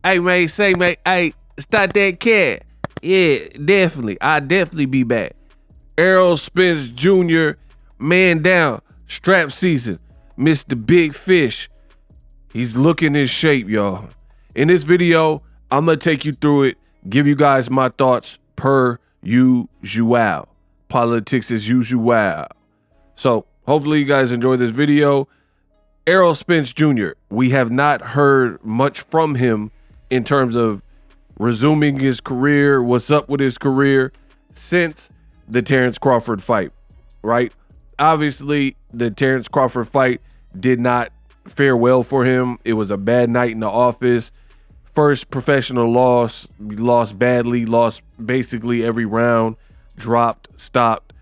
Hey, man, say, man, hey, stop that cat. Yeah, definitely. I definitely be back. Errol Spence Jr., man down, strap season, Mr. Big Fish. He's looking in shape, y'all. In this video, I'm going to take you through it, give you guys my thoughts per usual. Politics as usual. So hopefully you guys enjoy this video. Errol Spence Jr., we have not heard much from him in terms of resuming his career, what's up with his career since the Terrence Crawford fight, right? Obviously, the Terrence Crawford fight did not fare well for him. It was a bad night in the office. First professional loss, lost badly, lost basically every round, dropped, stopped.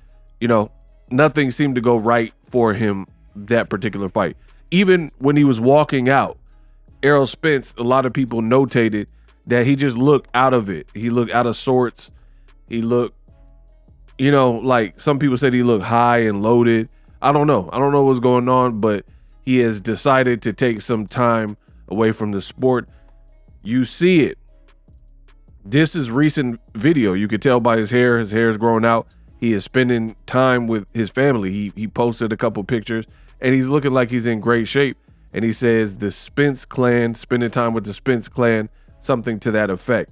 You know, nothing seemed to go right for him that particular fight. Even when he was walking out, Errol Spence, a lot of people notated that he just looked out of it. He looked out of sorts. He looked, you know, like some people said he looked high and loaded. I don't know. I don't know what's going on, but he has decided to take some time away from the sport. You see it. This is recent video. You could tell by his hair. His hair is growing out. He is spending time with his family. He posted a couple pictures, and he's looking like he's in great shape. And he says the Spence clan, spending time with the Spence clan, something to that effect.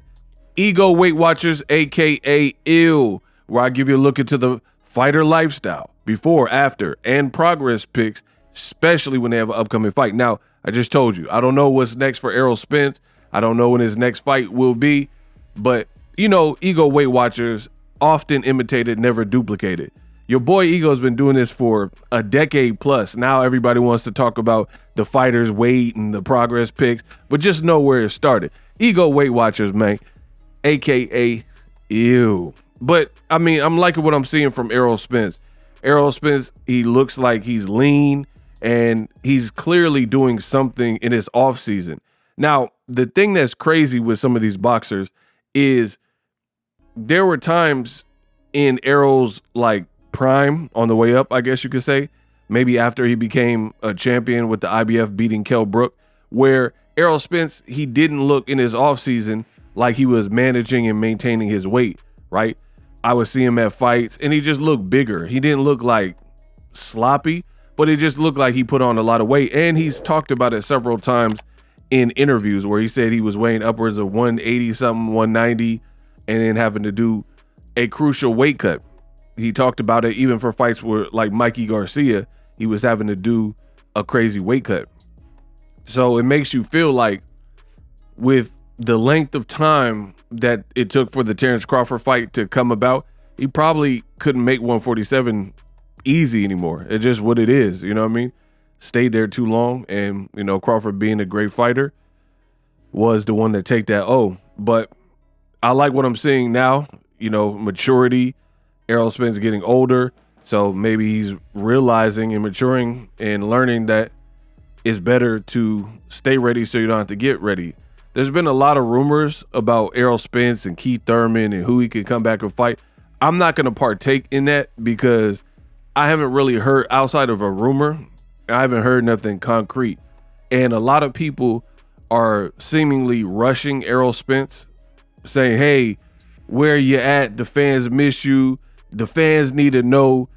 Ego Weight Watchers, aka Ill, where I give you a look into the fighter lifestyle, before, after, and progress pics, especially when they have an upcoming fight. Now, I just told you, I don't know what's next for Errol Spence. I don't know when his next fight will be, but you know, Ego Weight Watchers, often imitated, never duplicated. Your boy Ego's been doing this for a decade plus. Now everybody wants to talk about the fighter's weight and the progress pics, but just know where it started. Ego Weight Watchers, man, aka ew. But I mean, I'm liking what I'm seeing from Errol Spence. Errol Spence, he looks like he's lean and he's clearly doing something in his off season. Now, the thing that's crazy with some of these boxers is there were times in Errol's like prime, on the way up, I guess you could say, maybe after he became a champion with the IBF beating Kell Brook, where Errol Spence, he didn't look in his offseason like he was managing and maintaining his weight, right? I would see him at fights and he just looked bigger. He didn't look like sloppy, but it just looked like he put on a lot of weight. And he's talked about it several times in interviews where he said he was weighing upwards of 180 something, 190, and then having to do a crucial weight cut. He talked about it even for fights where, like Mikey Garcia, he was having to do a crazy weight cut. So it makes you feel like with the length of time that it took for the Terrence Crawford fight to come about, he probably couldn't make 147 easy anymore. It's just what it is, you know what I mean? Stayed there too long, and, you know, Crawford being a great fighter was the one to take that O. But I like what I'm seeing now, you know, maturity. Errol Spence getting older, so maybe he's realizing and maturing and learning that it's better to stay ready so you don't have to get ready. There's been a lot of rumors about Errol Spence and Keith Thurman and who he could come back and fight. I'm not going to partake in that because I haven't really heard, outside of a rumor, I haven't heard nothing concrete. And a lot of people are seemingly rushing Errol Spence, saying, hey, where you at? The fans miss you. The fans need to know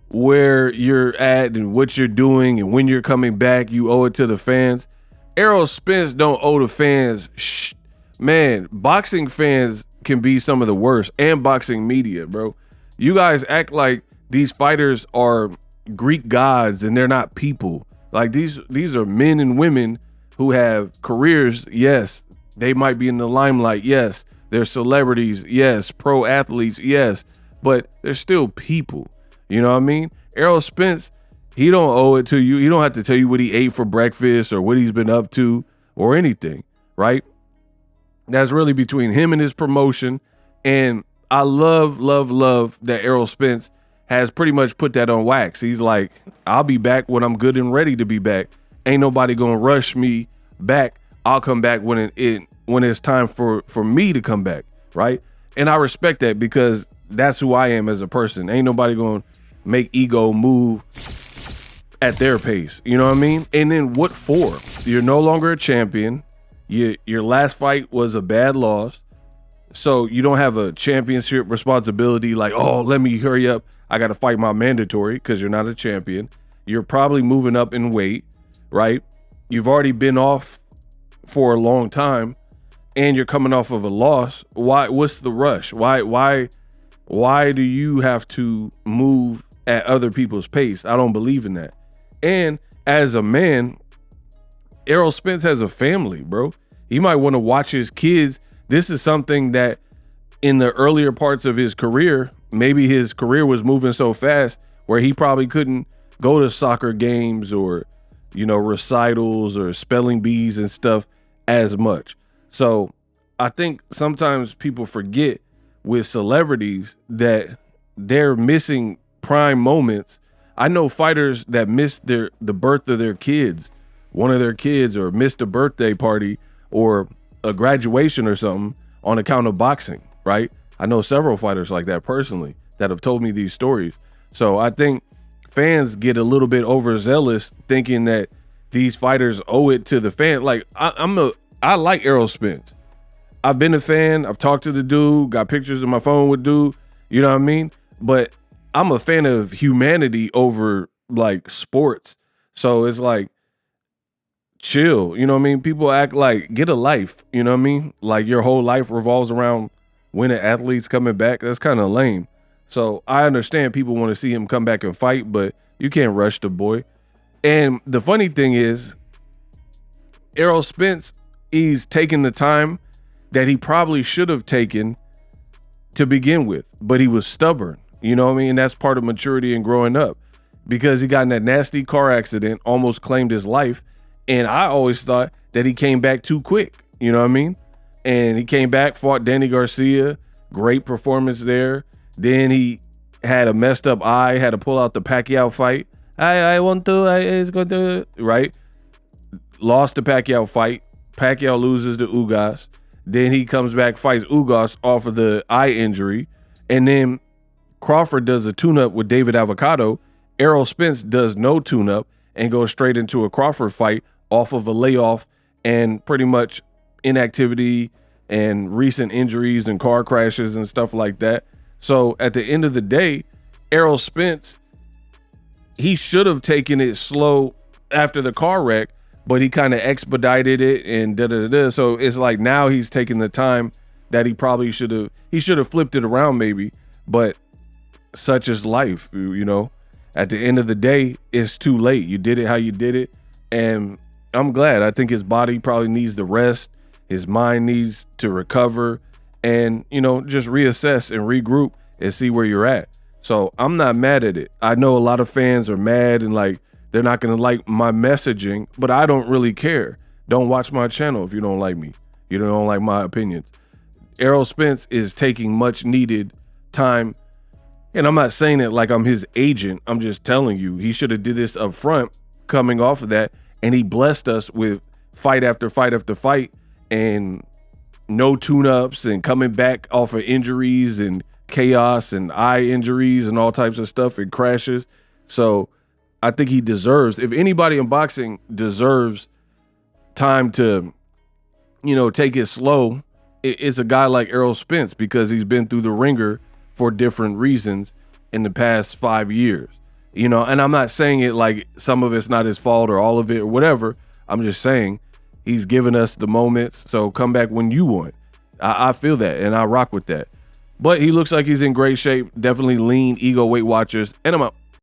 where you're at and what you're doing and when you're coming back. You owe it to the fans. Errol Spence don't owe the fans. Man, boxing fans can be some of the worst, and boxing media, bro. You guys act like these fighters are Greek gods and they're not people. Like these are men and women who have careers. Yes, they might be in the limelight. Yes, they're celebrities. Yes, pro athletes. Yes. But they're still people, you know what I mean? Errol Spence, he don't owe it to you. He don't have to tell you what he ate for breakfast or what he's been up to or anything, right? That's really between him and his promotion. And I love that Errol Spence has pretty much put that on wax. He's like, I'll be back when I'm good and ready to be back. Ain't nobody gonna rush me back. I'll come back when it's time for me to come back, right? And I respect that because that's who I am as a person. Ain't nobody gonna make ego move at their pace. You know what I mean? And then what for? You're no longer a champion. Your last fight was a bad loss. So you don't have a championship responsibility like, oh, let me hurry up. I got to fight my mandatory because you're not a champion. You're probably moving up in weight, right? You've already been off for a long time and you're coming off of a loss. What's the rush? Why do you have to move at other people's pace? I don't believe in that. And as a man, Errol Spence has a family, bro. He might want to watch his kids. This is something that in the earlier parts of his career, maybe his career was moving so fast where he probably couldn't go to soccer games or, recitals or spelling bees and stuff as much. So I think sometimes people forget with celebrities that they're missing prime moments. I know fighters that missed the birth of their kids, one of their kids, or missed a birthday party or a graduation or something on account of boxing, right? I know several fighters like that personally that have told me these stories. So I think fans get a little bit overzealous thinking that these fighters owe it to the fan. Like I like Errol Spence. I've been a fan. I've talked to the dude, got pictures on my phone with dude, you know what I mean? But I'm a fan of humanity over like sports. So it's like, chill, you know what I mean? People act like, get a life, you know what I mean? Like your whole life revolves around when an athlete's coming back. That's kind of lame. So I understand people want to see him come back and fight, but you can't rush the boy. And the funny thing is, Errol Spence, he's taking the time that he probably should have taken to begin with, but he was stubborn, you know what I mean? And that's part of maturity and growing up, because he got in that nasty car accident, almost claimed his life. And I always thought that he came back too quick, you know what I mean? And he came back, fought Danny Garcia, great performance there. Then he had a messed up eye, had to pull out the Pacquiao fight. It's going to, right? Lost the Pacquiao fight. Pacquiao loses to Ugas. Then he comes back, fights Ugas off of the eye injury. And then Crawford does a tune-up with David Avocado. Errol Spence does no tune-up and goes straight into a Crawford fight off of a layoff and pretty much inactivity and recent injuries and car crashes and stuff like that. So at the end of the day, Errol Spence, he should have taken it slow after the car wreck, but he kind of expedited it and da-da-da-da. So it's like now he's taking the time that he probably should have. He should have flipped it around maybe, but such is life, you know. At the end of the day, it's too late. You did it how you did it. And I'm glad. I think his body probably needs the rest. His mind needs to recover and, just reassess and regroup and see where you're at. So I'm not mad at it. I know a lot of fans are mad and like, they're not going to like my messaging, but I don't really care. Don't watch my channel if you don't like me. You don't like my opinions. Errol Spence is taking much needed time. And I'm not saying it like I'm his agent. I'm just telling you, he should have did this up front coming off of that. And he blessed us with fight after fight after fight and no tune-ups and coming back off of injuries and chaos and eye injuries and all types of stuff and crashes. So I think he deserves, if anybody in boxing deserves time to, take it slow, it's a guy like Errol Spence, because he's been through the ringer for different reasons in the past 5 years, and I'm not saying it like some of it's not his fault or all of it or whatever. I'm just saying he's given us the moments. So come back when you want. I feel that and I rock with that. But he looks like he's in great shape. Definitely lean, ego Weight Watchers. And I'm out.